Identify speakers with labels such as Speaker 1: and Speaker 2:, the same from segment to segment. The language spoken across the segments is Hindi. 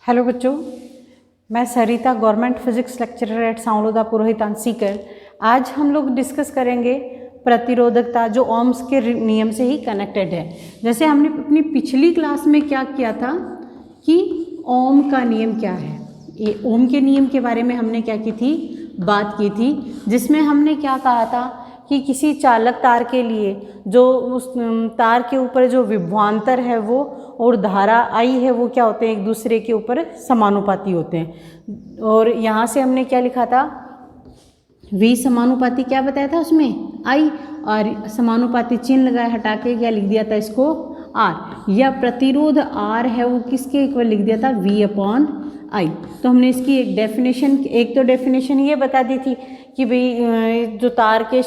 Speaker 1: हेलो बच्चों, मैं सरिता गवर्नमेंट फिजिक्स लेक्चरर एट सांवलोदा पुरोहित सीकर। आज हम लोग डिस्कस करेंगे प्रतिरोधकता, जो ओम्स के नियम से ही कनेक्टेड है। जैसे हमने अपनी पिछली क्लास में क्या किया था कि ओम का नियम क्या है, ये ओम के नियम के बारे में हमने क्या की थी, बात की थी, जिसमें हमने क्या कहा था कि किसी चालक तार के लिए जो उस तार के ऊपर जो विभवांतर है वो और धारा आई है वो क्या होते हैं, एक दूसरे के ऊपर समानुपाती होते हैं। और यहाँ से हमने क्या लिखा था, V समानुपाती क्या बताया था उसमें I, और समानुपाती चिन्ह लगाया हटा के क्या लिख दिया था इसको R, या प्रतिरोध R है वो किसके इक्वल लिख दिया था V/I। तो हमने इसकी एक डेफिनेशन, एक तो डेफिनेशन ये बता दी थी कि भाई जो तार के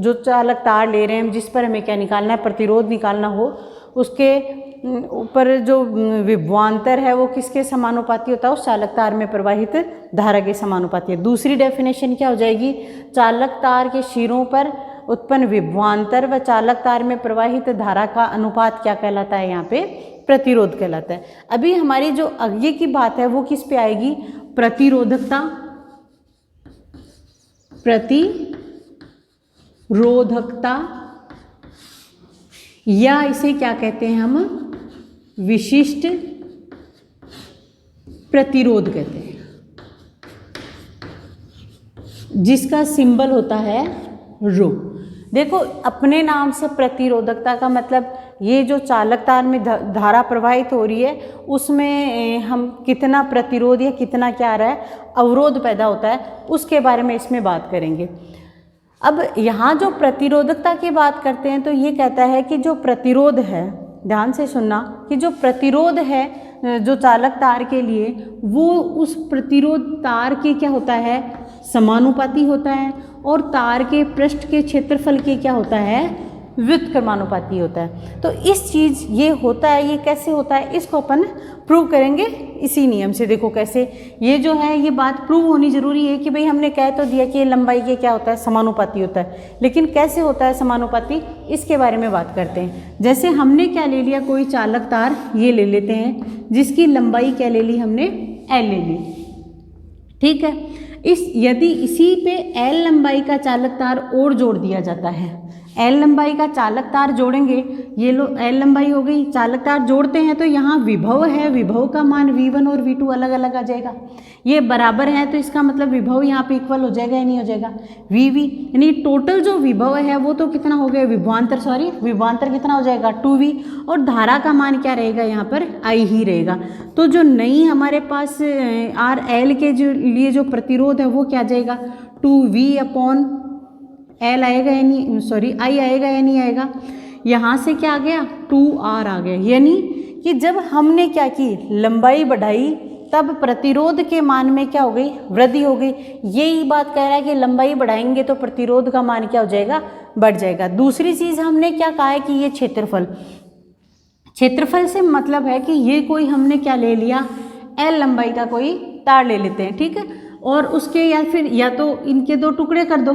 Speaker 1: जो चालक तार ले रहे हैं जिस पर हमें क्या निकालना है, प्रतिरोध निकालना हो, उसके ऊपर जो विभवांतर है वो किसके समानुपाती होता है, उस चालक तार में प्रवाहित धारा के समानुपाती है। दूसरी डेफिनेशन क्या हो जाएगी, चालक तार के शिरों पर उत्पन्न विभवांतर व चालक तार में प्रवाहित धारा का अनुपात क्या कहलाता है, यहाँ पे प्रतिरोध कहलाता है। अभी हमारी जो आगे की बात है वो किस पे आएगी, प्रतिरोधकता, प्रतिरोधकता, या इसे क्या कहते हैं हम, विशिष्ट प्रतिरोध कहते हैं, जिसका सिंबल होता है रो। देखो अपने नाम से प्रतिरोधकता का मतलब ये जो चालक तार में धारा प्रवाहित हो रही है उसमें हम कितना प्रतिरोध या कितना क्या आ रहा है, अवरोध पैदा होता है, उसके बारे में इसमें बात करेंगे। अब यहाँ जो प्रतिरोधकता की बात करते हैं तो ये कहता है कि जो प्रतिरोध है, ध्यान से सुनना, कि जो प्रतिरोध है जो चालक तार के लिए वो उस प्रतिरोध तार के क्या होता है, समानुपाती होता है, और तार के पृष्ठ के क्षेत्रफल के क्या होता है, व्युत्क्रमानुपाती होता है। तो इस चीज़ ये होता है, ये कैसे होता है, इसको अपन प्रूव करेंगे इसी नियम से। देखो कैसे, ये जो है ये बात प्रूव होनी जरूरी है कि भाई हमने कह तो दिया कि लंबाई के क्या होता है, समानुपाती होता है, लेकिन कैसे होता है समानुपाती, इसके बारे में बात करते हैं। जैसे हमने क्या ले लिया, कोई चालक तार ये ले लेते हैं जिसकी लंबाई क्या ले ली हमने, L ले ली, ठीक है। यदि इसी पे L लंबाई का चालक तार और जोड़ दिया जाता है, L लंबाई का चालक तार जोड़ेंगे, ये लो L लंबाई हो गई, चालक तार जोड़ते हैं तो यहाँ विभव है, विभव का मान V1 और V2 अलग अलग आ जाएगा। ये बराबर है तो इसका मतलब विभव यहाँ पे इक्वल हो जाएगा या नहीं हो जाएगा, VV, यानी टोटल जो विभव है वो तो कितना हो गया, विभवांतर कितना हो जाएगा 2V, और धारा का मान क्या रहेगा यहाँ पर I ही रहेगा। तो जो नई हमारे पास RL के लिए जो प्रतिरोध है वो क्या आ जाएगा, 2V/L आएगा या नहीं, सॉरी I आएगा या नहीं आएगा, यहाँ से क्या आ गया 2R आ गया। यानी कि जब हमने क्या की, लंबाई बढ़ाई, तब प्रतिरोध के मान में क्या हो गई, वृद्धि हो गई। यही बात कह रहा है कि लंबाई बढ़ाएंगे तो प्रतिरोध का मान क्या हो जाएगा, बढ़ जाएगा। दूसरी चीज़ हमने क्या कहा है कि ये क्षेत्रफल से मतलब है कि ये कोई हमने क्या ले लिया, L लंबाई का कोई तार ले लेते हैं, ठीक है, और उसके या तो इनके दो टुकड़े कर दो,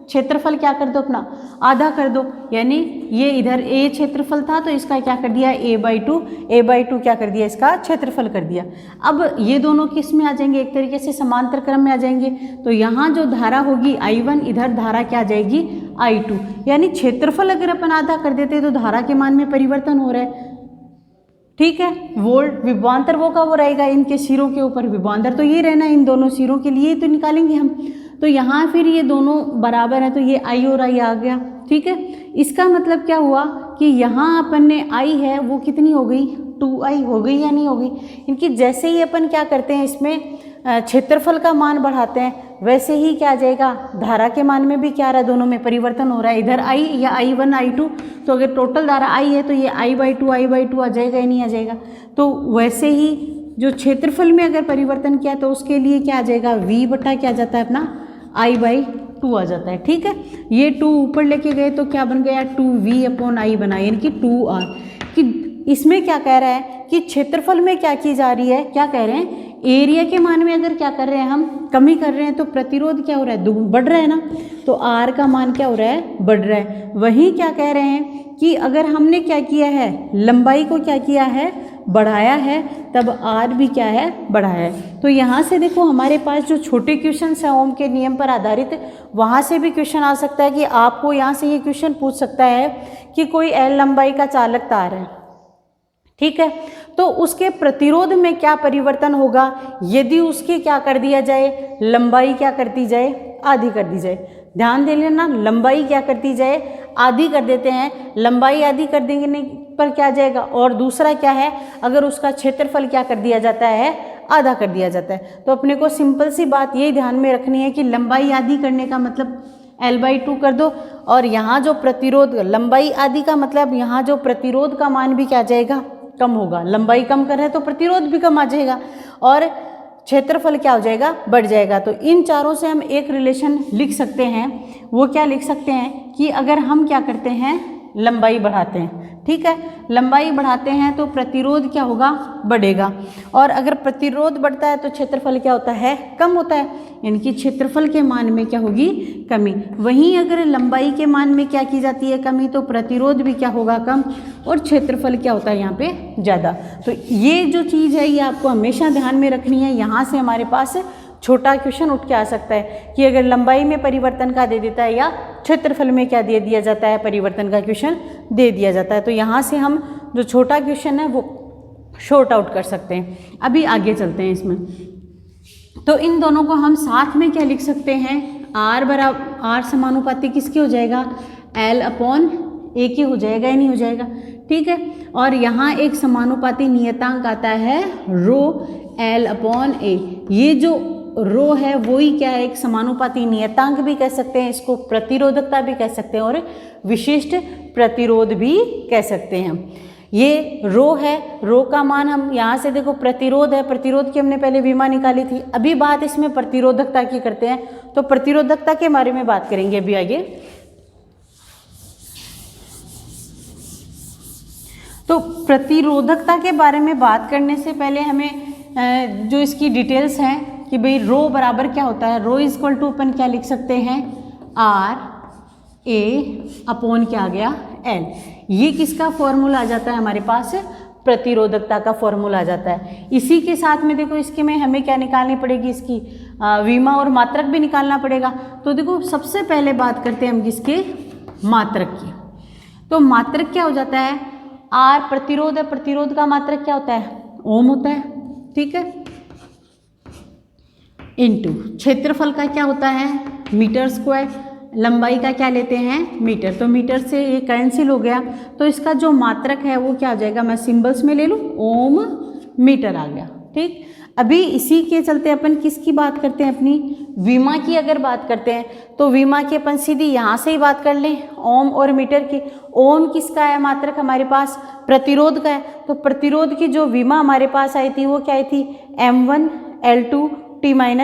Speaker 1: क्षेत्रफल क्या कर दो, अपना आधा कर दो, यानी ये इधर A क्षेत्रफल था तो इसका क्या कर दिया A/2 क्या कर दिया, इसका क्षेत्रफल कर दिया। अब ये दोनों किस में आ जाएंगे, एक तरीके से समांतर क्रम में आ जाएंगे। तो यहाँ जो धारा होगी I1, इधर धारा क्या आ जाएगी I2, यानी क्षेत्रफल अगर अपन आधा कर देते तो धारा के मान में परिवर्तन हो रहा है, ठीक है। वोल्ट विभवांतर वो का वो रहेगा, इनके सिरों के ऊपर विभवांतर तो ये रहना, इन दोनों सिरों के लिए तो निकालेंगे हम। तो यहाँ फिर ये दोनों बराबर है तो ये I और I आ गया, ठीक है। इसका मतलब क्या हुआ कि यहाँ अपन ने I है वो कितनी हो गई, 2I हो गई या नहीं हो गई। इनकी जैसे ही अपन क्या करते हैं, इसमें क्षेत्रफल का मान बढ़ाते हैं, वैसे ही क्या आ जाएगा, धारा के मान में भी क्या आ रहा है, दोनों में परिवर्तन हो रहा है, इधर I या I1 I2। तो अगर टोटल धारा I है तो ये I/2 आ जाएगा या नहीं आ जाएगा। तो वैसे ही जो क्षेत्रफल में अगर परिवर्तन किया तो उसके लिए क्या आ जाएगा, V बटा क्या जाता है अपना I/2 आ जाता है, ठीक है। ये 2 ऊपर लेके गए तो क्या बन गया, 2V/I बना, यानी कि 2R। कि इसमें क्या कह रहा है कि क्षेत्रफल में क्या की जा रही है, क्या कह रहे हैं, एरिया के मान में अगर क्या कर रहे हैं, हम कमी कर रहे हैं तो प्रतिरोध क्या हो रहा है, बढ़ रहा है ना, तो R का मान क्या हो रहा है, बढ़ रहा है। वहीं क्या कह रहे हैं कि अगर हमने क्या किया है, लंबाई को क्या किया है, बढ़ाया है तब आर भी क्या है, बढ़ाया है। तो यहाँ से देखो हमारे पास जो छोटे क्वेश्चन हैं ओम के नियम पर आधारित, वहाँ से भी क्वेश्चन आ सकता है कि आपको यहाँ से ये क्वेश्चन पूछ सकता है कि कोई एल लंबाई का चालक तार है, ठीक है, तो उसके प्रतिरोध में क्या परिवर्तन होगा यदि उसकी क्या कर दिया जाए, लंबाई क्या कर दी जाए, आधी कर दी जाए। ध्यान दे लेना, लंबाई क्या कर दी जाए, आधी कर देते हैं। लंबाई आधी कर देंगे पर क्या जाएगा, और दूसरा क्या है, अगर उसका क्षेत्रफल क्या कर दिया जाता है, आधा कर दिया जाता है। तो अपने को सिंपल सी बात ये ध्यान में रखनी है कि लंबाई आधी करने का मतलब L/2 कर दो, और यहाँ जो प्रतिरोध, लंबाई आधी का मतलब यहाँ जो प्रतिरोध का मान भी क्या जाएगा, कम होगा। लंबाई कम कर रहे हैं तो प्रतिरोध भी कम आ जाएगा और क्षेत्रफल क्या हो जाएगा, बढ़ जाएगा। तो इन चारों से हम एक रिलेशन लिख सकते हैं। वो क्या लिख सकते हैं कि अगर हम क्या करते हैं, लंबाई बढ़ाते हैं, ठीक है, लंबाई बढ़ाते हैं तो प्रतिरोध क्या होगा, बढ़ेगा, और अगर प्रतिरोध बढ़ता है तो क्षेत्रफल क्या होता है, कम होता है, यानी कि क्षेत्रफल के मान में क्या होगी, कमी। वहीं अगर लंबाई के मान में क्या की जाती है, कमी, तो प्रतिरोध भी क्या होगा, कम, और क्षेत्रफल क्या होता है यहाँ पे, ज़्यादा। तो ये जो चीज़ है ये आपको हमेशा ध्यान में रखनी है। यहाँ से हमारे पास छोटा क्वेश्चन उठ के आ सकता है कि अगर लंबाई में परिवर्तन का दे देता है या क्षेत्रफल में क्या दे दिया जाता है, परिवर्तन का क्वेश्चन दे दिया जाता है। तो यहाँ से हम जो छोटा क्वेश्चन है वो शॉर्ट आउट कर सकते हैं। अभी आगे चलते हैं इसमें। तो इन दोनों को हम साथ में क्या लिख सकते हैं, आर समानुपाती किसके हो जाएगा, L/A के हो जाएगा या नहीं हो जाएगा, ठीक है। और यहाँ एक समानुपाती नियतांक आता है रो L/A। ये जो रो है वो ही क्या है, एक समानुपाती नियतांक भी कह सकते हैं, इसको प्रतिरोधकता भी कह सकते हैं और विशिष्ट प्रतिरोध भी कह सकते हैं। ये रो है, रो का मान हम यहाँ से देखो प्रतिरोध है, प्रतिरोध की हमने पहले विमा निकाली थी। अभी बात इसमें प्रतिरोधकता की करते हैं, तो प्रतिरोधकता के बारे में बात करेंगे अभी आगे। तो प्रतिरोधकता के बारे में बात करने से पहले हमें जो इसकी डिटेल्स हैं कि भाई रो बराबर क्या होता है, रो इज इक्वल टू अपन क्या लिख सकते हैं, RA/, क्या आ गया, L। ये किसका फॉर्मूला आ जाता है हमारे पास, प्रतिरोधकता का फॉर्मूला आ जाता है। इसी के साथ में देखो इसके में हमें क्या निकालनी पड़ेगी, इसकी विमा और मात्रक भी निकालना पड़ेगा। तो देखो सबसे पहले बात करते हैं हम किसके, मात्रक की। तो मात्रक क्या हो जाता है, R प्रतिरोध है, प्रतिरोध का मात्रक क्या होता है, ओम होता है, ठीक है, इनटू क्षेत्रफल का क्या होता है, मीटर स्क्वायर, लंबाई का क्या लेते हैं, मीटर, तो मीटर से ये कैंसिल हो गया। तो इसका जो मात्रक है वो क्या हो जाएगा, मैं सिंबल्स में ले लूँ, ओम मीटर आ गया, ठीक। अभी इसी के चलते अपन किसकी बात करते हैं, अपनी विमा की अगर बात करते हैं तो विमा की अपन सीधी यहाँ से ही बात कर लें, ओम और मीटर की। ओम किसका है मात्रक, हमारे पास प्रतिरोध का है, तो प्रतिरोध की जो विमा हमारे पास आई थी वो क्या आई थी, M1 L2 T-3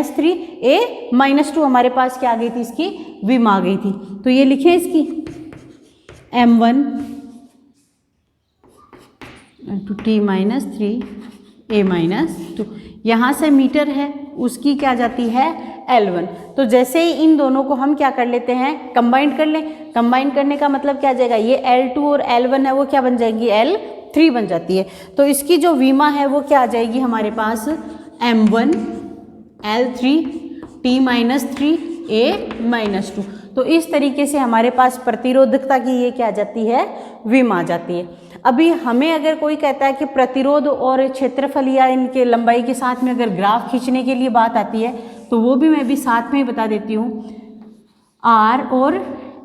Speaker 1: A-2 हमारे पास क्या आ गई थी, इसकी विमा आ गई थी। तो ये लिखे इसकी M1 T-3 A-2, यहाँ से मीटर है उसकी क्या जाती है, L1। तो जैसे ही इन दोनों को हम क्या कर लेते हैं, कंबाइन कर लें। कंबाइन करने का मतलब क्या आ जाएगा, ये L2 और L1 है वो क्या बन जाएंगी, L3 बन जाती है। तो इसकी जो विमा है वो क्या आ जाएगी हमारे पास, M1 L3 T-3 A-2। तो इस तरीके से हमारे पास प्रतिरोधकता की ये क्या आ जाती है, विमा आ जाती है। अभी हमें अगर कोई कहता है कि प्रतिरोध और क्षेत्रफल या इनके लंबाई के साथ में अगर ग्राफ खींचने के लिए बात आती है तो वो भी मैं भी साथ में ही बता देती हूँ। R और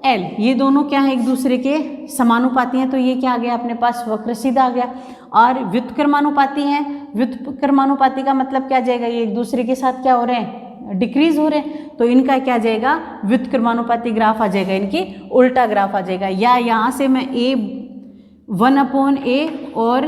Speaker 1: L ये दोनों क्या है, एक दूसरे के समानुपाती हैं, तो ये क्या आ गया अपने पास, वक्र सीधा आ गया। और व्युत्क्रमानुपाती हैं, व्युत्क्रमानुपाती का मतलब क्या जाएगा, ये एक दूसरे के साथ क्या हो रहे हैं, डिक्रीज हो रहे हैं, तो इनका क्या जाएगा, व्युत्क्रमानुपाती ग्राफ आ जाएगा, इनकी उल्टा ग्राफ आ जाएगा। या यहाँ से मैं A1/A और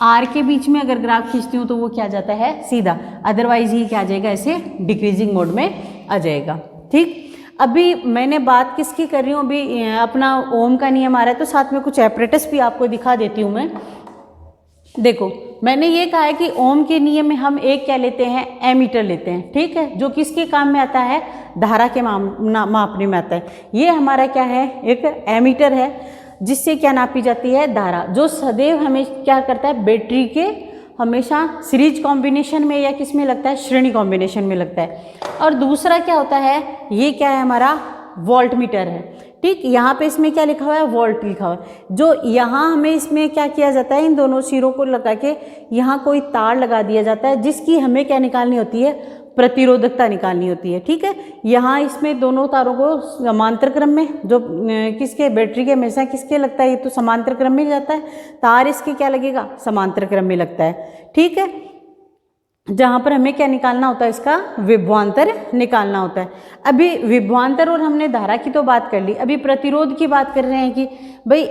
Speaker 1: R के बीच में अगर ग्राफ खींचती हूँ तो वो क्या जाता है, सीधा, अदरवाइज ही क्या आ जाएगा, ऐसे डिक्रीजिंग मोड में आ जाएगा, ठीक। अभी मैंने बात किसकी कर रही हूँ, अभी अपना ओम का नियम आ रहा है, तो साथ में कुछ एपरेटस भी आपको दिखा देती हूँ मैं। देखो मैंने ये कहा है कि ओम के नियम में हम एक क्या लेते हैं, एमीटर लेते हैं, ठीक है, जो किसके काम में आता है, धारा के मापने में आता है। ये हमारा क्या है, एक एमीटर है। जिससे क्या नापी जाती है, धारा, जो सदैव हमें क्या करता है, बैटरी के हमेशा सीरीज कॉम्बिनेशन में या किस में लगता है, श्रेणी कॉम्बिनेशन में लगता है। और दूसरा क्या होता है, ये क्या है, हमारा वोल्ट मीटर है। ठीक, यहाँ पे इसमें क्या लिखा हुआ है, वोल्ट लिखा हुआ है। जो यहाँ हमें इसमें क्या किया जाता है, इन दोनों सिरों को लगा के यहाँ कोई तार लगा दिया जाता है, जिसकी हमें क्या निकालनी होती है, प्रतिरोधकता निकालनी होती है। ठीक है, यहाँ इसमें दोनों तारों को समांतर क्रम में, जो किसके, बैटरी के हमेशा किसके लगता है, ये तो समांतर क्रम में जाता है, तार इसके क्या लगेगा, समांतर क्रम में लगता है। ठीक है, जहाँ पर हमें क्या निकालना होता है, इसका विभवांतर निकालना होता है। अभी विभवांतर और हमने धारा की तो बात कर ली, अभी प्रतिरोध की बात कर रहे हैं कि भाई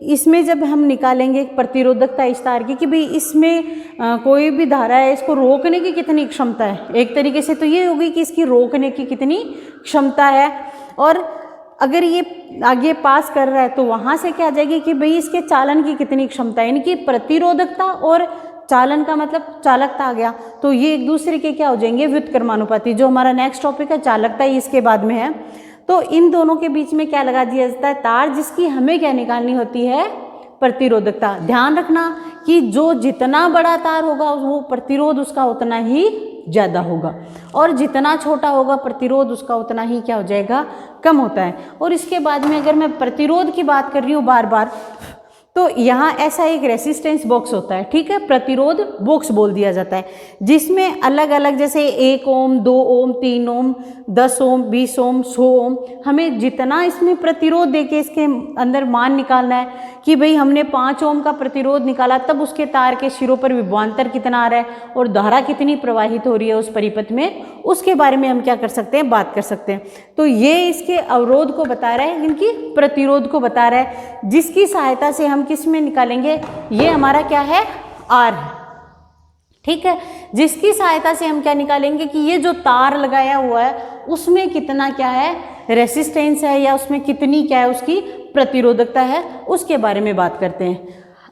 Speaker 1: इसमें जब हम निकालेंगे प्रतिरोधकता इस तार की कि भाई इसमें कोई भी धारा है, इसको रोकने की कितनी क्षमता है। एक तरीके से तो ये होगी कि इसकी रोकने की कितनी क्षमता है, और अगर ये आगे पास कर रहा है तो वहाँ से क्या आ जाएगी कि भाई इसके चालन की कितनी क्षमता है, यानी कि प्रतिरोधकता और चालन का मतलब चालकता आ गया, तो ये एक दूसरे के क्या हो जाएंगे, व्युत्क्रमानुपाती। जो हमारा नेक्स्ट टॉपिक है चालकता, ये इसके बाद में है। तो इन दोनों के बीच में क्या लगा दिया जाता है, तार, जिसकी हमें क्या निकालनी होती है, प्रतिरोधकता। ध्यान रखना कि जो जितना बड़ा तार होगा वो प्रतिरोध उसका उतना ही ज़्यादा होगा, और जितना छोटा होगा प्रतिरोध उसका उतना ही क्या हो जाएगा, कम होता है। और इसके बाद में अगर मैं प्रतिरोध की बात कर रही हूँ बार बार, तो यहाँ ऐसा एक रेसिस्टेंस बॉक्स होता है। ठीक है, प्रतिरोध बॉक्स बोल दिया जाता है, जिसमें अलग अलग जैसे 1 ओम, 2 ओम, 3 ओम, 10 ओम, 20 ओम, 100 ओम, हमें जितना इसमें प्रतिरोध देके इसके अंदर मान निकालना है कि भाई हमने 5 ओम का प्रतिरोध निकाला, तब उसके तार के सिरों पर विभवांतर कितना आ रहा है और धारा कितनी प्रवाहित हो रही है उस परिपथ में, उसके बारे में हम क्या कर सकते हैं, बात कर सकते हैं। तो ये इसके अवरोध को बता रहा है, इनकी प्रतिरोध को बता रहा है, जिसकी सहायता से हम किस में निकालेंगे, ये हमारा क्या है, आर है। ठीक है, जिसकी सहायता से हम क्या निकालेंगे कि ये जो तार लगाया हुआ है उसमें कितना क्या है, रेसिस्टेंस है, या उसमें कितनी क्या है उसकी प्रतिरोधकता है, उसके बारे में बात करते हैं।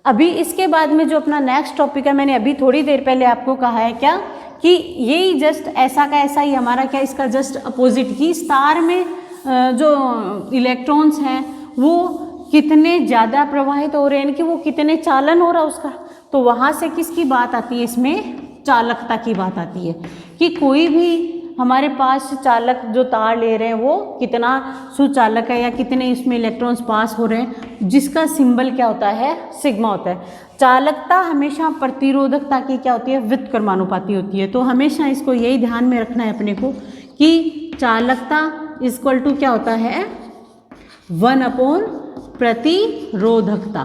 Speaker 1: अभी इसके बाद में जो अपना नेक्स्ट टॉपिक है, मैंने अभी थोड़ी देर पहले आपको कहा है क्या कि यही जस्ट ऐसा का ऐसा ही हमारा क्या, इसका जस्ट अपोजिट, कि इस तार में जो इलेक्ट्रॉन्स हैं वो कितने ज़्यादा प्रवाहित हो रहे हैं, कि वो कितने चालन हो रहा है उसका, तो वहाँ से किसकी बात आती है, इसमें चालकता की बात आती है, कि कोई भी हमारे पास चालक जो तार ले रहे हैं वो कितना सुचालक है, या कितने इसमें इलेक्ट्रॉन्स पास हो रहे हैं, जिसका सिंबल क्या होता है, सिग्मा होता है। चालकता हमेशा प्रतिरोधकता की क्या होती है, व्युत्क्रमानुपाती होती है। तो हमेशा इसको यही ध्यान में रखना है अपने को कि चालकता इक्वल टू क्या होता है, 1 प्रतिरोधकता।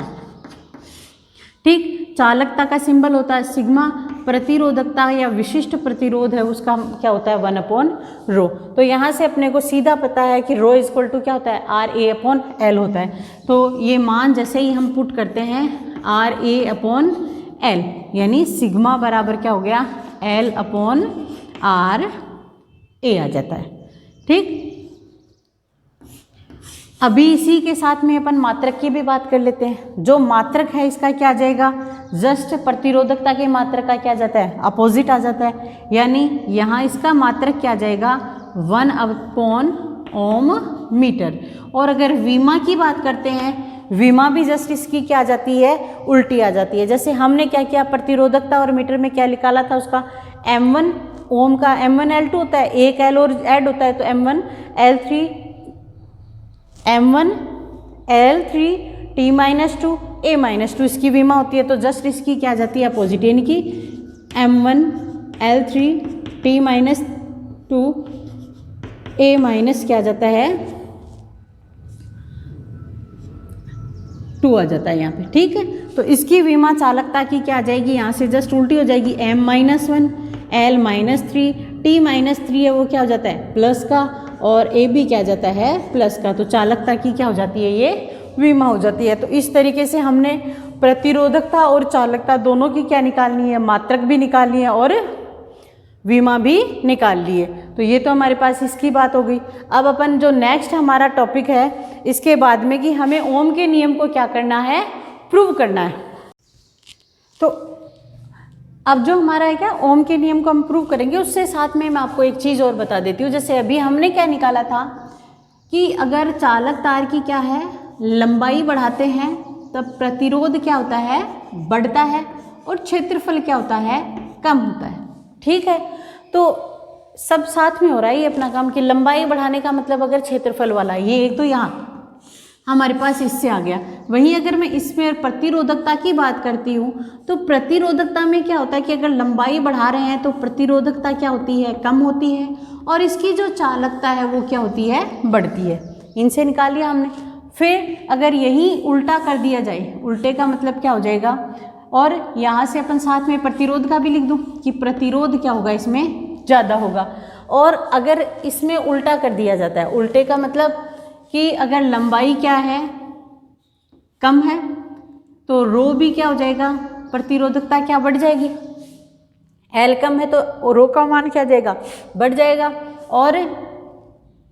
Speaker 1: ठीक, चालकता का सिंबल होता है सिग्मा, प्रतिरोधकता या विशिष्ट प्रतिरोध है उसका क्या होता है, 1/ρ। तो यहाँ से अपने को सीधा पता है कि ρ इक्वल टू क्या होता है, RA/L होता है। तो ये मान जैसे ही हम पुट करते हैं RA/L, यानी सिग्मा बराबर क्या हो गया, L/RA आ जाता है। ठीक, अभी इसी के साथ में अपन मात्रक की भी बात कर लेते हैं। जो मात्रक है इसका क्या आ जाएगा, जस्ट प्रतिरोधकता के मात्रक का क्या आ जाता है, अपोजिट आ जाता है, यानी यहाँ इसका मात्रक क्या आ जाएगा, 1/ओम मीटर। और अगर वीमा की बात करते हैं, वीमा भी जस्ट इसकी क्या आ जाती है, उल्टी आ जाती है। जैसे हमने क्या किया, प्रतिरोधकता और मीटर में क्या निकाला था उसका, M1 ओम का M1L2 होता है, एक L और ऐड होता है तो M1L3 A-2 इसकी विमा होती है। तो जस्ट इसकी क्या आ जाती है, अपोजिट, यानी कि M1L3 A- क्या आ जाता है, 2 आ जाता है यहाँ पे। ठीक है, तो इसकी विमा चालकता की क्या आ जाएगी, यहाँ से जस्ट उल्टी हो जाएगी, M-1 L-3 T-3 है वो क्या हो जाता है, प्लस का, और ए भी क्या जाता है, प्लस का। तो चालकता की क्या हो जाती है, ये विमा हो जाती है। तो इस तरीके से हमने प्रतिरोधकता और चालकता दोनों की क्या निकालनी है, मात्रक भी निकालनी है और विमा भी निकाल ली है। तो ये तो हमारे पास इसकी बात हो गई। अब अपन जो नेक्स्ट हमारा टॉपिक है इसके बाद में कि हमें ओम के नियम को क्या करना है, प्रूव करना है। तो अब जो हमारा है क्या, ओम के नियम को हम प्रूव करेंगे। उससे साथ में मैं आपको एक चीज़ और बता देती हूँ। जैसे अभी हमने क्या निकाला था कि अगर चालक तार की क्या है, लंबाई बढ़ाते हैं तब प्रतिरोध क्या होता है, बढ़ता है, और क्षेत्रफल क्या होता है, कम होता है। ठीक है, तो सब साथ में हो रहा है ये अपना काम कि लंबाई बढ़ाने का मतलब अगर क्षेत्रफल वाला, ये एक तो यहाँ हमारे पास इससे आ गया। वहीं अगर मैं इसमें प्रतिरोधकता की बात करती हूँ तो प्रतिरोधकता में क्या होता है कि अगर लंबाई बढ़ा रहे हैं तो प्रतिरोधकता क्या होती है, कम होती है, और इसकी जो चालकता है वो क्या होती है, बढ़ती है। इनसे निकाल लिया हमने। फिर अगर यही उल्टा कर दिया जाए, उल्टे का मतलब क्या हो जाएगा, और यहाँ से अपन साथ में प्रतिरोध का भी लिख दूँ कि प्रतिरोध क्या होगा, इसमें ज़्यादा होगा। और अगर इसमें उल्टा कर दिया जाता है, उल्टे का मतलब कि अगर लंबाई क्या है, कम है, तो रो भी क्या हो जाएगा, प्रतिरोधकता क्या बढ़ जाएगी, एल कम है तो रो का मान क्या हो जाएगा, बढ़ जाएगा, और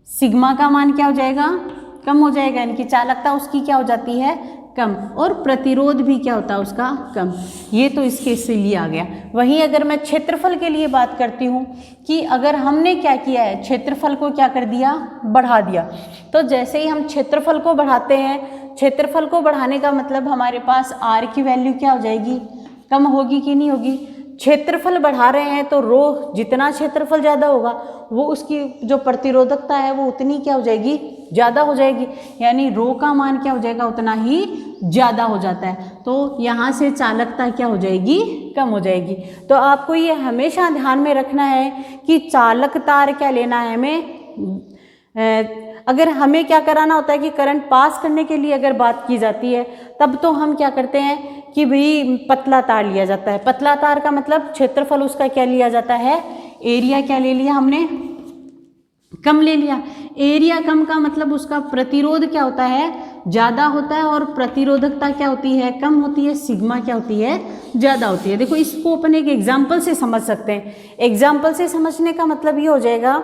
Speaker 1: सिग्मा का मान क्या हो जाएगा, कम हो जाएगा। यानी कि चालकता उसकी क्या हो जाती है, कम, और प्रतिरोध भी क्या होता है उसका, कम। ये तो इसके लिए आ गया। वहीं अगर मैं क्षेत्रफल के लिए बात करती हूँ कि अगर हमने क्या किया है, क्षेत्रफल को क्या कर दिया, बढ़ा दिया, तो जैसे ही हम क्षेत्रफल को बढ़ाते हैं, क्षेत्रफल को बढ़ाने का मतलब हमारे पास आर की वैल्यू क्या हो जाएगी, कम होगी कि नहीं होगी। क्षेत्रफल बढ़ा रहे हैं तो रो जितना क्षेत्रफल ज़्यादा होगा वो उसकी जो प्रतिरोधकता है वो उतनी क्या हो जाएगी, ज़्यादा हो जाएगी। यानी रो का मान क्या हो जाएगा, उतना ही ज़्यादा हो जाता है। तो यहाँ से चालकता क्या हो जाएगी, कम हो जाएगी। तो आपको ये हमेशा ध्यान में रखना है कि चालक तार क्या लेना है हमें। अगर हमें क्या कराना होता है कि करंट पास करने के लिए अगर बात की जाती है तब तो हम क्या करते हैं कि भाई पतला तार लिया जाता है। पतला तार का मतलब क्षेत्रफल उसका क्या लिया जाता है, एरिया क्या ले लिया हमने, कम ले लिया। एरिया कम का मतलब उसका प्रतिरोध क्या होता है, ज़्यादा होता है, और प्रतिरोधकता क्या होती है, कम होती है, सिग्मा क्या होती है, ज़्यादा होती है। देखो इसको अपन एक एग्जाम्पल से समझ सकते हैं। एग्जाम्पल से समझने का मतलब ये हो जाएगा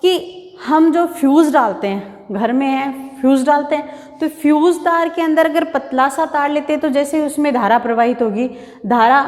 Speaker 1: कि हम जो फ्यूज़ डालते हैं, घर में है फ्यूज़ डालते हैं, तो फ्यूज़ तार के अंदर अगर पतला सा तार लेते हैं तो जैसे उसमें धारा प्रवाहित होगी, धारा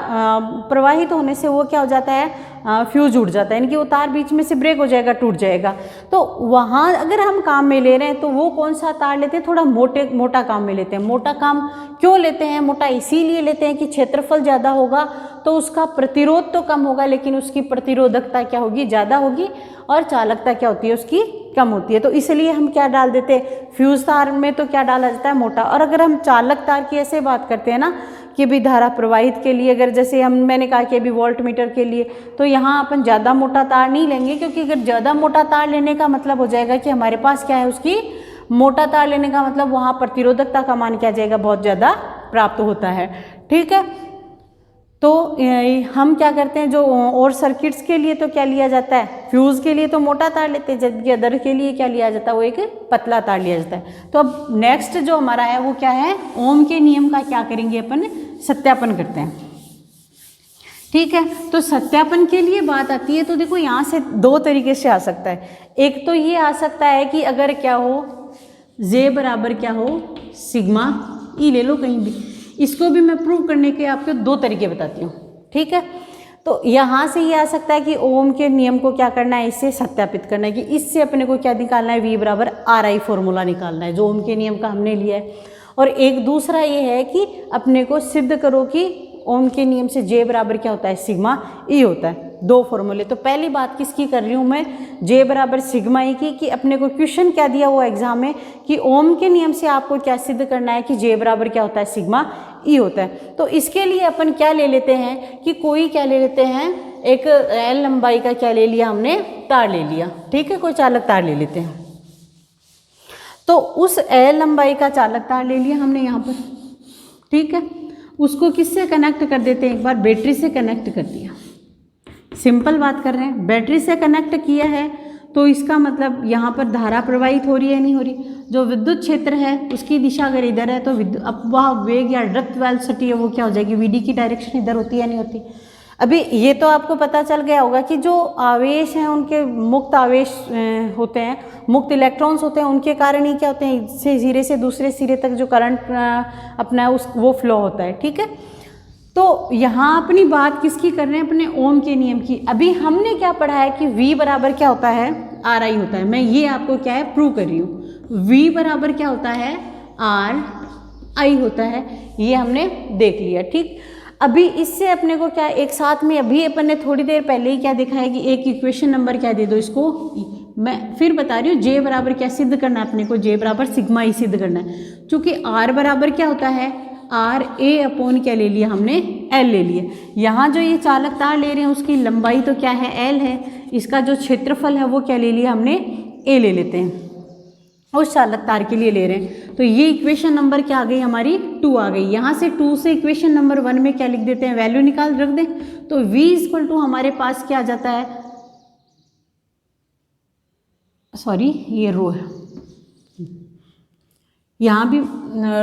Speaker 1: प्रवाहित होने से वो क्या हो जाता है, फ्यूज़ उड़ जाता है, यानी कि वो तार बीच में से ब्रेक हो जाएगा, टूट जाएगा। तो वहाँ अगर हम काम में ले रहे हैं तो वो कौन सा तार लेते हैं, थोड़ा मोटा काम में लेते हैं। मोटा काम क्यों लेते हैं, मोटा इसीलिए लेते हैं कि क्षेत्रफल ज़्यादा होगा तो उसका प्रतिरोध तो कम होगा लेकिन उसकी प्रतिरोधकता क्या होगी, ज़्यादा होगी, और चालकता क्या होती है उसकी, कम होती है। तो इसलिए हम क्या डाल देते हैं, फ्यूज़ तार में तो क्या डाला जाता है, मोटा। और अगर हम चालक तार की ऐसे बात करते हैं ना कि भी धारा प्रवाहित के लिए, अगर जैसे मैंने कहा कि अभी वोल्ट मीटर के लिए, तो यहाँ अपन ज़्यादा मोटा तार नहीं लेंगे, क्योंकि अगर ज़्यादा मोटा तार लेने का मतलब हो जाएगा कि हमारे पास क्या है, उसकी मोटा तार लेने का मतलब वहाँ प्रतिरोधकता का मान क्या जाएगा, बहुत ज़्यादा प्राप्त होता है। ठीक है, तो हम क्या करते हैं, जो और सर्किट्स के लिए तो क्या लिया जाता है, फ्यूज़ के लिए तो मोटा तार लेते हैं, जबकि अदर के लिए क्या लिया जाता है, वो एक पतला तार लिया जाता है। तो अब नेक्स्ट जो हमारा है वो क्या है, ओम के नियम का क्या करेंगे अपन, सत्यापन करते हैं। ठीक है, तो सत्यापन के लिए बात आती है तो देखो यहाँ से दो तरीके से आ सकता है। एक तो ये आ सकता है कि अगर क्या हो, जे बराबर क्या हो, सिग्मा ई ले लो कहीं भी, इसको भी मैं प्रूव करने के आपको दो तरीके बताती हूँ। ठीक है, तो यहाँ से ये आ सकता है कि ओम के नियम को क्या करना है, इससे सत्यापित करना है कि इससे अपने को क्या निकालना है, V बराबर RI फॉर्मूला निकालना है जो ओम के नियम का हमने लिया है। और एक दूसरा ये है कि अपने को सिद्ध करो कि ओम के नियम से J बराबर क्या होता है, सिग्मा E होता है। दो फॉर्मूले। तो पहली बात किसकी कर रही हूँ मैं, J बराबर सिग्मा E की, कि अपने को क्वेश्चन क्या दिया हुआ एग्जाम में कि ओम के नियम से आपको क्या सिद्ध करना है कि J बराबर क्या होता है, सिग्मा E होता है। तो इसके लिए अपन क्या ले लेते हैं कि कोई क्या ले लेते हैं, एक L लंबाई का क्या ले लिया हमने, तार ले लिया। ठीक है, कोई चालक तार ले लेते हैं। तो उस L लंबाई का चालक तार ले लिया हमने यहाँ पर। ठीक है, उसको किससे कनेक्ट कर देते हैं, एक बार बैटरी से कनेक्ट कर दिया। सिंपल बात कर रहे हैं, बैटरी से कनेक्ट किया है तो इसका मतलब यहाँ पर धारा प्रवाहित हो रही है, नहीं हो रही। जो विद्युत क्षेत्र है उसकी दिशा अगर इधर है तो अब वह वेग या ड्रिफ्ट वेलोसिटी है वो क्या हो जाएगी, वीडी की डायरेक्शन इधर होती है, नहीं होती। अभी ये तो आपको पता चल गया होगा कि जो आवेश हैं उनके मुक्त आवेश होते हैं, मुक्त इलेक्ट्रॉन्स होते हैं, उनके कारण ही क्या होते हैं, इससे सिरे से दूसरे सिरे तक जो करंट अपना वो फ्लो होता है। ठीक है, तो यहाँ अपनी बात किसकी कर रहे हैं, अपने ओम के नियम की। अभी हमने क्या पढ़ा है कि V बराबर क्या होता है, RI होता है। मैं ये आपको क्या है प्रूव कर रही हूँ, V बराबर क्या होता है, आर आई होता है, ये हमने देख लिया। ठीक, अभी इससे अपने को क्या एक साथ में, अभी अपन ने थोड़ी देर पहले ही क्या देखा है कि एक इक्वेशन नंबर क्या दे दो इसको, मैं फिर बता रही हूँ, जे बराबर क्या सिद्ध करना है अपने को, जे बराबर सिग्मा ई सिद्ध करना है। क्योंकि आर बराबर क्या होता है, आर ए अपॉन क्या ले लिया हमने, एल ले लिया। यहाँ जो ये चालक तार ले रहे हैं उसकी लंबाई तो क्या है, एल है, इसका जो क्षेत्रफल है वो क्या ले लिया हमने, ए ले लेते हैं, उस चालक तार के लिए ले रहे हैं। तो ये इक्वेशन नंबर क्या आ गई हमारी, 2 आ गई। यहाँ से 2 से इक्वेशन नंबर 1 में क्या लिख देते हैं, वैल्यू निकाल रख दें। तो v इक्वल टू हमारे पास क्या आ जाता है, सॉरी ये रो है, यहाँ भी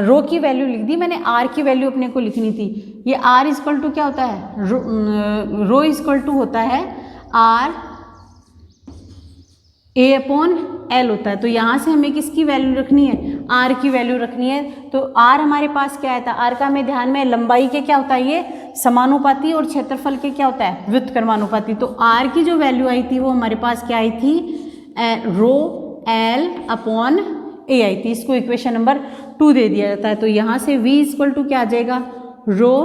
Speaker 1: रो की वैल्यू लिख दी मैंने, आर की वैल्यू अपने को लिखनी थी। ये आर इक्वल टू क्या होता है, रो इक्वल टू होता है आर ए अपॉन एल होता है। तो यहाँ से हमें किसकी वैल्यू रखनी है, आर की वैल्यू रखनी है। तो आर हमारे पास क्या आया था, आर का हमें ध्यान में लंबाई के क्या होता है, ये समानुपाती, और क्षेत्रफल के क्या होता है, व्युत्क्रमानुपाती। तो आर की जो वैल्यू आई थी वो हमारे पास क्या आई थी, रो एल अपॉन ए आई थी। इसको इक्वेशन नंबर 2 दे दिया जाता है। तो यहाँ से v इक्वल टू क्या आ जाएगा, रो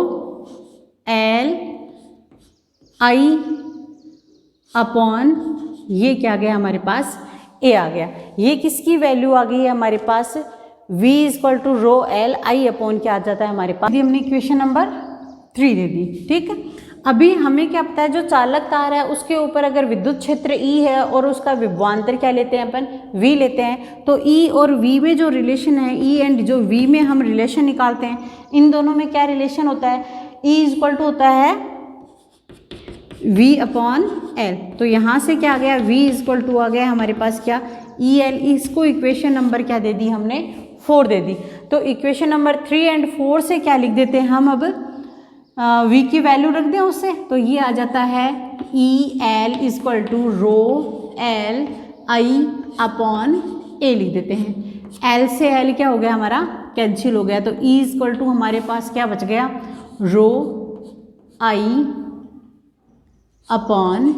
Speaker 1: एल आई अपॉन ये क्या आ गया हमारे पास, ए आ गया। ये किसकी वैल्यू आ गई है हमारे पास, v equal to rho L I upon क्या आ जाता है हमारे पास, हमने इक्वेशन नंबर 3 दे दी। ठीक है, अभी हमें क्या पता है, जो चालक तार है उसके ऊपर अगर विद्युत क्षेत्र E है और उसका विभवांतर क्या लेते हैं अपन, V लेते हैं। तो E और V में जो रिलेशन है, E एंड जो V में हम रिलेशन निकालते हैं, इन दोनों में क्या रिलेशन होता है, E इक्वल टू होता है V अपॉन L। तो यहाँ से क्या आ गया, V इक्वल टू आ गया हमारे पास क्या, E L। इसको इक्वेशन नंबर क्या दे दी हमने, 4 दे दी। तो इक्वेशन नंबर 3 एंड 4 से क्या लिख देते हैं हम, अब v की वैल्यू रख दें उससे। तो ये आ जाता है E L equal to rho L I upon A लिख देते हैं। एल से एल क्या हो गया हमारा, कैंसिल हो गया। तो ई इक्वल टू हमारे पास क्या बच गया, रो आई अपॉन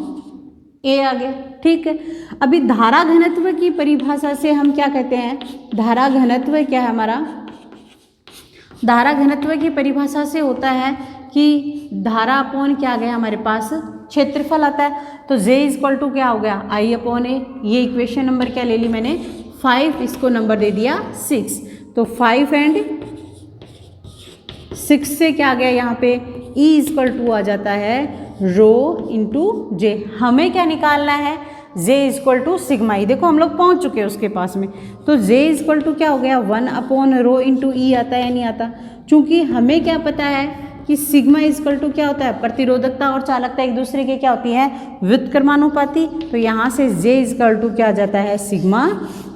Speaker 1: ए आ गया। ठीक है, अभी धारा घनत्व की परिभाषा से हम क्या कहते हैं, धारा घनत्व क्या है हमारा, धारा घनत्व की परिभाषा से होता है कि धारा अपॉन क्या आ गया हमारे पास, क्षेत्रफल आता है। तो J इक्वल टू क्या हो गया, I अपॉन ए। ये इक्वेशन नंबर क्या ले ली मैंने, 5, इसको नंबर दे दिया 6। तो 5 एंड 6 से क्या आ गया यहाँ पे, E इक्वल टू आ जाता है रो इंटू जे। हमें क्या निकालना है, J equal to sigma E. देखो हम लोग पहुँच चुके हैं उसके पास में। तो J इक्वल टू क्या हो गया, 1 अपॉन रो इंटू ई आता है या नहीं आता। चूँकि हमें क्या पता है कि सिग्मा इक्वल टू क्या होता है, प्रतिरोधकता और चालकता एक दूसरे के क्या होती है, व्युत्क्रमानुपाती। तो यहाँ से J इक्वल टू क्या आ जाता है, सिग्मा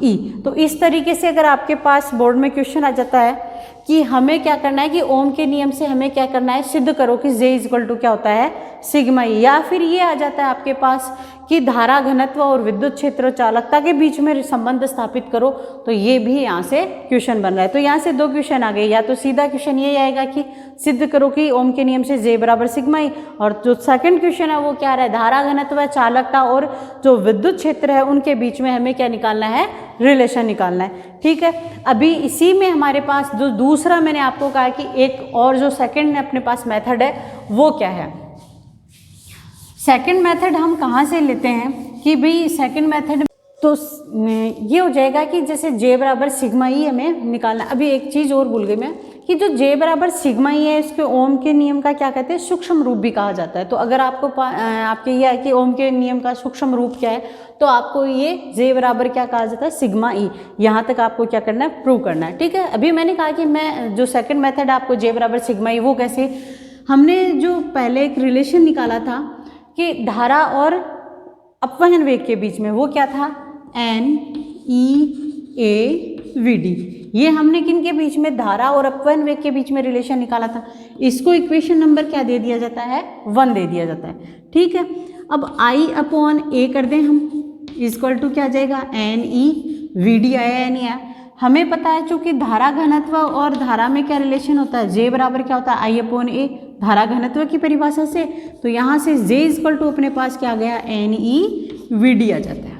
Speaker 1: ई। तो इस तरीके से अगर आपके पास बोर्ड में क्वेश्चन आ जाता है कि हमें क्या करना है, कि ओम के नियम से हमें क्या करना है, सिद्ध करो कि J इक्वल टू क्या होता है, सिग्मा ई। या फिर ये आ जाता है आपके पास कि धारा घनत्व और विद्युत क्षेत्र चालकता के बीच में संबंध स्थापित करो। तो ये भी यहाँ से क्वेश्चन बन रहा है। तो यहाँ से 2 क्वेश्चन आ गए। या तो सीधा क्वेश्चन ये आएगा कि सिद्ध करो कि ओम के नियम से J बराबर सिग्मा ई, और जो सेकंड क्वेश्चन है वो क्या रहा है, धारा घनत्व चालकता और जो विद्युत क्षेत्र है उनके बीच में हमें क्या निकालना है, रिलेशन निकालना है। ठीक है, अभी इसी में हमारे पास जो दूसरा मैंने आपको कहा कि एक और जो सेकंड अपने पास मेथड है वो क्या है। सेकंड मेथड हम कहाँ से लेते हैं कि भाई सेकंड मेथड तो ये हो जाएगा कि जैसे J बराबर सिग्मा ई हमें निकालना। अभी एक चीज़ और भूल गई मैं कि जो J बराबर सिग्मा ई है इसके ओम के नियम का क्या कहते हैं, सूक्ष्म रूप भी कहा जाता है। तो अगर आपको आपके ये है कि ओम के नियम का सूक्ष्म रूप क्या है, तो आपको ये J बराबर क्या कहा जाता है, सिग्मा ई। यहाँ तक आपको क्या करना है, प्रूव करना है। ठीक है, अभी मैंने कहा कि मैं जो सेकेंड मेथड आपको J बराबर सिग्मा ई, वो कैसे, हमने जो पहले एक रिलेशन निकाला था कि धारा और अपवहन वेग के बीच में, वो क्या था, N E A V D. ये हमने किन के बीच में, धारा और अपवहन वेग के बीच में रिलेशन निकाला था। इसको इक्वेशन नंबर क्या दे दिया जाता है, 1 दे दिया जाता है। ठीक है, अब आई अपॉन ए कर दें हम, इक्वल टू क्या आ जाएगा, एन ई वी डी आया या नहीं आया। हमें पता है चूंकि धारा घनत्व और धारा में क्या रिलेशन होता है, J बराबर क्या होता है, आई अपॉन ए, धारा घनत्व की परिभाषा से। तो यहाँ से J इक्वल टू अपने पास क्या आ गया, एन ई वी डी आ जाता है।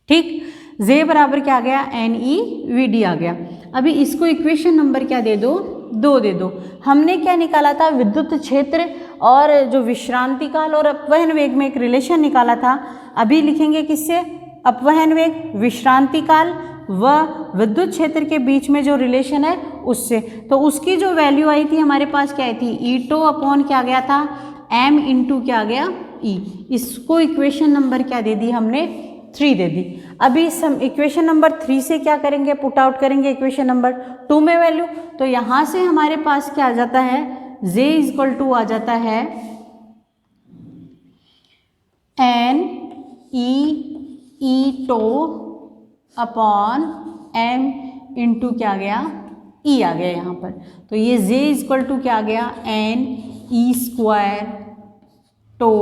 Speaker 1: ठीक, जे बराबर क्या आ गया, NEVD आ गया। अभी इसको इक्वेशन नंबर क्या दे दो, 2 दे दो। हमने क्या निकाला था, विद्युत क्षेत्र और जो विश्रांति काल और अपवहन वेग में एक रिलेशन निकाला था। अभी लिखेंगे किससे, अपवहन वेग, विश्रांति काल व विद्युत क्षेत्र के बीच में जो रिलेशन है उससे। तो उसकी जो वैल्यू आई थी हमारे पास क्या आई थी, E2 अपॉन क्या गया था, M इंटू क्या गया, E। इसको इक्वेशन नंबर क्या दे दी हमने, 3 दे दी। अभी इक्वेशन नंबर 3 से क्या करेंगे, पुट आउट करेंगे इक्वेशन नंबर 2 में वैल्यू। तो यहाँ से हमारे पास क्या आ जाता है, J इक्वल टू आ जाता है NEE2 अपॉन M इंटू क्या गया, E आ गया यहाँ पर। तो ये J इक्वल टू क्या आ गया, NE² tau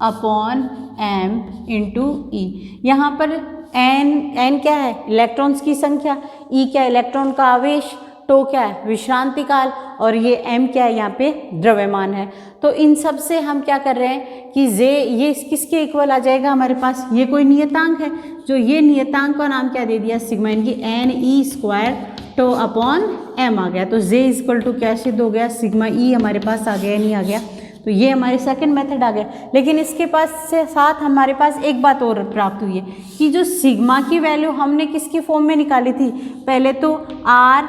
Speaker 1: upon M into E। यहाँ पर N क्या है, इलेक्ट्रॉन्स की संख्या, E क्या है, इलेक्ट्रॉन का आवेश, टो क्या है, विश्रांति काल, और ये M क्या है, यहाँ पे द्रव्यमान है। तो इन सब से हम क्या कर रहे हैं कि J ये किसके इक्वल आ जाएगा हमारे पास, ये कोई नियतांक है, जो ये नियतांक का नाम क्या दे दिया, सिग्मा, इनकी NE² टो अपॉन M आ गया। तो J इक्वल टू क्या सिद्ध हो गया, सिग्मा E हमारे पास आ गया, नहीं आ गया। तो ये हमारे सेकंड मेथड आ गया। लेकिन इसके पास से साथ हमारे पास एक बात और प्राप्त हुई है कि जो सिग्मा की वैल्यू हमने किसकी फॉर्म में निकाली थी, पहले तो R,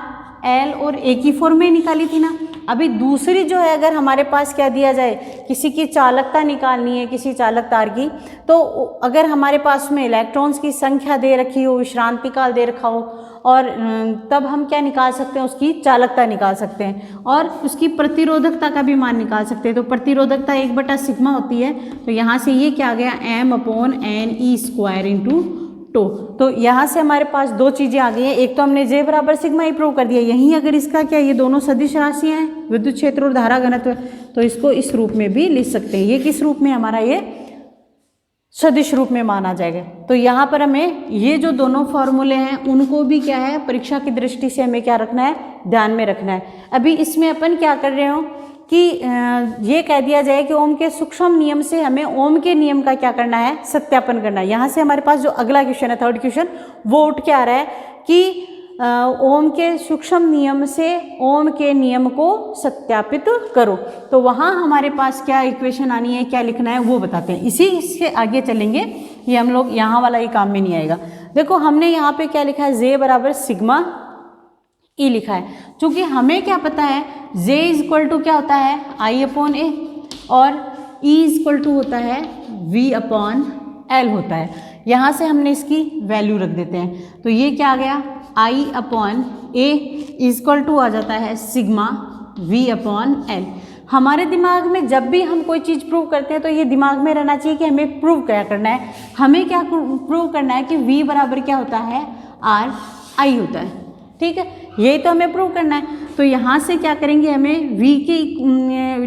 Speaker 1: L और A की फॉर्म में निकाली थी ना। अभी दूसरी जो है, अगर हमारे पास क्या दिया जाए, किसी की चालकता निकालनी है, किसी चालक तार की, तो अगर हमारे पास में इलेक्ट्रॉन्स की संख्या दे रखी हो, विश्रांति काल दे रखा हो, और तब हम क्या निकाल सकते हैं, उसकी चालकता निकाल सकते हैं और उसकी प्रतिरोधकता का भी मान निकाल सकते हैं। तो प्रतिरोधकता 1/सिग्मा होती है। तो यहाँ से ये क्या आ गया, M/NE² इंटू टो। तो यहाँ से हमारे पास 2 चीज़ें आ गई हैं। एक तो हमने J बराबर सिग्मा ही प्रूव कर दिया, यहीं अगर इसका क्या, ये दोनों सदिश राशियाँ हैं, विद्युत क्षेत्र और धारा घनत्व, तो इसको इस रूप में भी लिख सकते हैं। ये किस रूप में, हमारा ये सदिश रूप में माना जाएगा। तो यहाँ पर हमें ये जो दोनों फॉर्मूले हैं उनको भी क्या है, परीक्षा की दृष्टि से हमें क्या रखना है, ध्यान में रखना है। अभी इसमें अपन क्या कर रहे हो कि ये कह दिया जाए कि ओम के सूक्ष्म नियम से हमें ओम के नियम का क्या करना है, सत्यापन करना है। यहाँ से हमारे पास जो अगला क्वेश्चन है, थर्ड क्वेश्चन, वो उठ के आ रहा है कि ओम के सूक्ष्म नियम से ओम के नियम को सत्यापित करो। तो वहाँ हमारे पास क्या इक्वेशन आनी है, क्या लिखना है, वो बताते हैं। इससे आगे चलेंगे, ये हम लोग यहाँ वाला ये काम में नहीं आएगा। देखो हमने यहाँ पे क्या लिखा है, J बराबर सिग्मा E लिखा है। चूँकि हमें क्या पता है, J इक्वल टू क्या होता है, I/A और E इक्वल टू होता है V/L होता है। यहाँ से हमने इसकी वैल्यू रख देते हैं। तो ये क्या आ गया, I/A इक्वल टू आ जाता है सिग्मा V/L। हमारे दिमाग में जब भी हम कोई चीज़ प्रूव करते हैं तो ये दिमाग में रहना चाहिए कि हमें प्रूव क्या करना है। हमें क्या प्रूव करना है कि V बराबर क्या होता है, R/I होता है। ठीक है, यही तो हमें प्रूव करना है। तो यहाँ से क्या करेंगे, हमें V के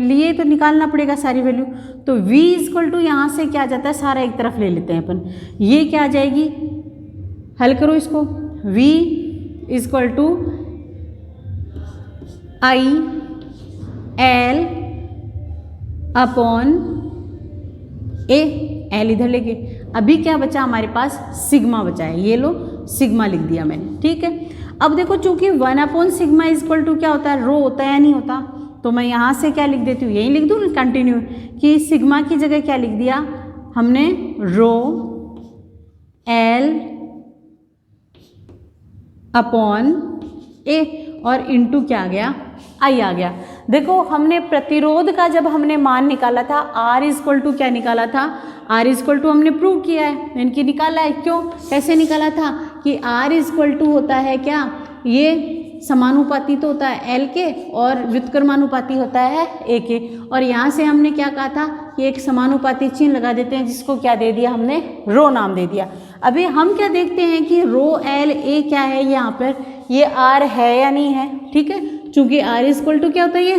Speaker 1: लिए तो निकालना पड़ेगा सारी वैल्यू। तो V इक्वल टू यहाँ से क्या आ जाता है, सारा एक तरफ ले लेते हैं अपन। ये क्या आ जाएगी, हल करो इसको, V equal to I/L upon A, L इधर लेके। अभी क्या बचा हमारे पास, सिग्मा बचा है। ये लो सिग्मा लिख दिया मैंने, ठीक है। अब देखो चूंकि 1/सिग्मा इक्वल टू क्या होता है, रो होता है या नहीं होता, तो मैं यहाँ से क्या लिख देती हूँ, यही लिख दूँ कंटिन्यू, कि सिग्मा की जगह क्या लिख दिया हमने, रो L अपॉन A और इंटू क्या आ गया, I आ गया। देखो हमने प्रतिरोध का जब हमने मान निकाला था, R इक्वल टू क्या निकाला था, R इक्वल टू हमने प्रूव किया है, इनकी निकाला है। क्यों, कैसे निकाला था कि R इक्वल टू होता है क्या, ये समानुपाती तो होता है L के और व्युत्क्रमानुपाती होता है A के। और यहाँ से हमने क्या कहा था कि एक समानुपाती चिन्ह लगा देते हैं, जिसको क्या दे दिया हमने, रो नाम दे दिया। अभी हम क्या देखते हैं कि रो L A क्या है, यहाँ पर ये R है या नहीं है। ठीक है, चूंकि R इक्वल टू क्या होता है ये,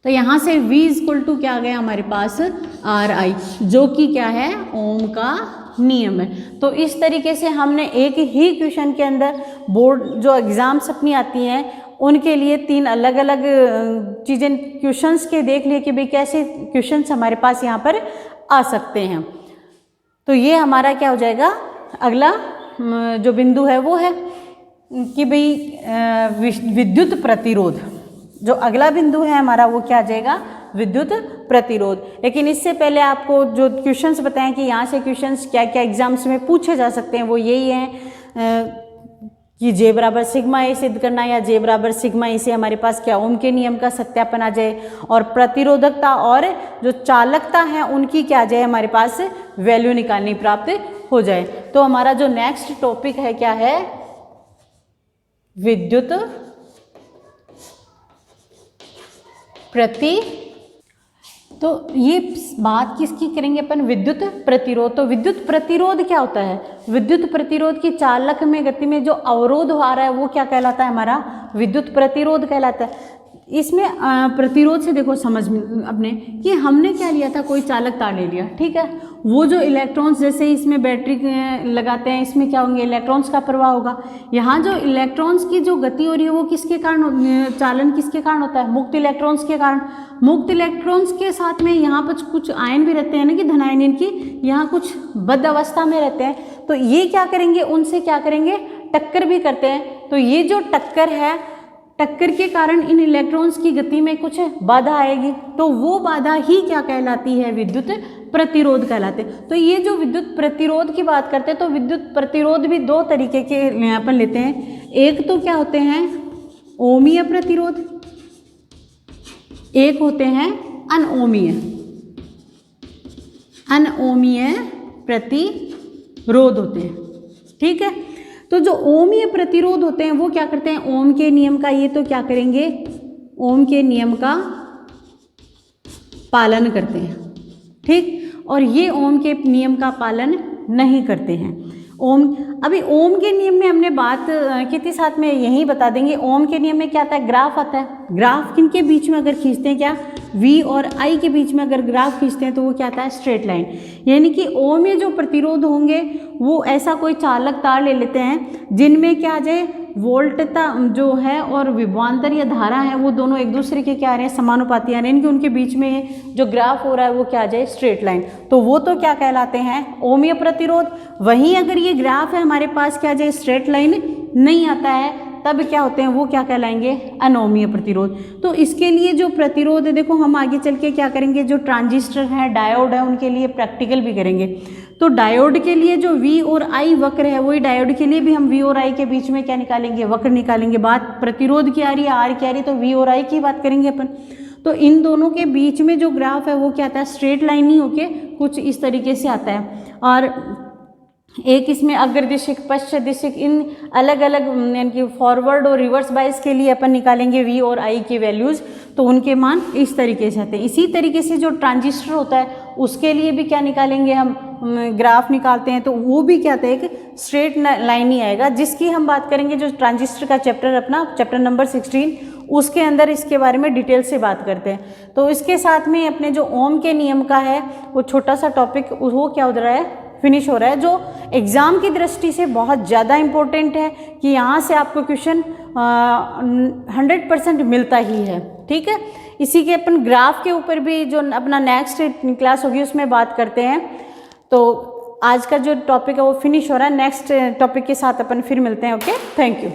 Speaker 1: तो यहाँ से V इक्वल टू क्या आ गया हमारे पास, RI, जो कि क्या है, ओम का नियम है। तो इस तरीके से हमने एक ही क्वेश्चन के अंदर बोर्ड जो एग्जाम्स अपनी आती हैं उनके लिए 3 अलग अलग चीज़ें क्वेश्चंस के देख लिए कि भाई कैसे क्वेश्चंस हमारे पास यहाँ पर आ सकते हैं। तो ये हमारा क्या हो जाएगा, अगला जो बिंदु है वो है कि भाई विद्युत प्रतिरोध। जो अगला बिंदु है हमारा वो क्या आ जाएगा, विद्युत प्रतिरोध। लेकिन इससे पहले आपको जो क्वेश्चंस बताएं कि यहाँ से क्वेश्चंस क्या क्या एग्जाम्स में पूछे जा सकते हैं वो यही हैं कि J बराबर सिग्मा ए सिद्ध करना, या J बराबर सिग्मा ए से हमारे पास क्या ओम के नियम का सत्यापन आ जाए, और प्रतिरोधकता और जो चालकता है उनकी क्या आ जाए हमारे पास वैल्यू निकालनी प्राप्त हो जाए। तो हमारा जो नेक्स्ट टॉपिक है क्या है, विद्युत तो ये बात किसकी करेंगे अपन, विद्युत प्रतिरोध। तो विद्युत प्रतिरोध क्या होता है, विद्युत प्रतिरोध की चालक में गति में जो अवरोध आ रहा है वो क्या कहलाता है, हमारा विद्युत प्रतिरोध कहलाता है। इसमें प्रतिरोध से देखो समझ में अपने कि हमने क्या लिया था, कोई चालक तार ले लिया, ठीक है। वो जो इलेक्ट्रॉन्स जैसे इसमें बैटरी लगाते हैं, इसमें क्या होंगे, इलेक्ट्रॉन्स का प्रवाह होगा। यहाँ जो इलेक्ट्रॉन्स की जो गति हो रही है वो किसके कारण, चालन किसके कारण होता है, मुक्त इलेक्ट्रॉन्स के कारण। मुक्त इलेक्ट्रॉन्स के साथ में यहाँ पर कुछ आयन भी रहते हैं ना कि धनायन, इनकी यहाँ कुछ बद्ध अवस्था में रहते हैं। तो ये क्या करेंगे, उनसे क्या करेंगे, टक्कर भी करते हैं। तो ये जो टक्कर है, टक्कर के कारण इन इलेक्ट्रॉन्स की गति में कुछ बाधा आएगी, तो वो बाधा ही क्या कहलाती है, विद्युत प्रतिरोध कहलाते। तो ये जो विद्युत प्रतिरोध की बात करते हैं, तो विद्युत प्रतिरोध भी दो तरीके के अपन लेते हैं। एक तो क्या होते हैं ओमीय प्रतिरोध, एक होते हैं अनओमीय प्रतिरोध होते हैं, ठीक है। तो जो ओमीय प्रतिरोध होते हैं वो क्या करते हैं, ओम के नियम का ये तो क्या करेंगे, ओम के नियम का पालन करते हैं, ठीक। और ये ओम के नियम का पालन नहीं करते हैं। ओम, अभी ओम के नियम में हमने बात की थी, साथ में यही बता देंगे। ओम के नियम में क्या आता है, ग्राफ आता है। ग्राफ किनके बीच में अगर खींचते हैं, क्या V और I के बीच में अगर ग्राफ खींचते हैं तो वो क्या आता है, स्ट्रेट लाइन। यानी कि ओम में जो प्रतिरोध होंगे वो ऐसा कोई चालक तार ले लेते हैं जिनमें क्या आ जाए, वोल्टता जो है और विभवांतर या धारा है वो दोनों एक दूसरे के क्या आ रहे हैं, समानुपाती आ रहे हैं, इनके उनके बीच में जो ग्राफ हो रहा है वो क्या आ जाए, स्ट्रेट लाइन। तो वो तो क्या कहलाते हैं, ओमीय प्रतिरोध। वहीं अगर ये ग्राफ है हमारे पास, क्या आ जाए, स्ट्रेट लाइन नहीं आता है, तब क्या होते हैं, वो क्या कहलाएंगे, अनोमीय प्रतिरोध। तो इसके लिए जो प्रतिरोध है, देखो हम आगे चल के क्या करेंगे, जो ट्रांजिस्टर है, डायोड है, उनके लिए प्रैक्टिकल भी करेंगे। तो डायोड के लिए जो V और I वक्र है, वही डायोड के लिए भी हम V और I के बीच में क्या निकालेंगे, वक्र निकालेंगे। बात प्रतिरोध की आ रही है, R की आ रही है, तो V और I की बात करेंगे अपन। तो इन दोनों के बीच में जो ग्राफ है वो क्या आता है, स्ट्रेट लाइन नहीं होके कुछ इस तरीके से आता है। और एक इसमें अग्रदिशिक, पश्चिम दिशिक, इन अलग अलग यानी कि फॉरवर्ड और रिवर्स बाइस के लिए अपन निकालेंगे V और I की वैल्यूज़, तो उनके मान इस तरीके से आते हैं। इसी तरीके से जो ट्रांजिस्टर होता है उसके लिए भी क्या निकालेंगे हम, ग्राफ निकालते हैं, तो वो भी क्या आता है, एक स्ट्रेट लाइन ही आएगा। जिसकी हम बात करेंगे जो ट्रांजिस्टर का चैप्टर, अपना चैप्टर नंबर 16, उसके अंदर इसके बारे में डिटेल से बात करते हैं। तो इसके साथ में अपने जो ओम के नियम का है वो छोटा सा टॉपिक वो क्या हो रहा है, फिनिश हो रहा है, जो एग्ज़ाम की दृष्टि से बहुत ज़्यादा इम्पोर्टेंट है कि यहाँ से आपको क्वेश्चन 100% मिलता ही है, ठीक है। इसी के अपन ग्राफ के ऊपर भी जो अपना नेक्स्ट क्लास होगी उसमें बात करते हैं। तो आज का जो टॉपिक है वो फिनिश हो रहा है, नेक्स्ट टॉपिक के साथ अपन फिर मिलते हैं। Okay, thank you.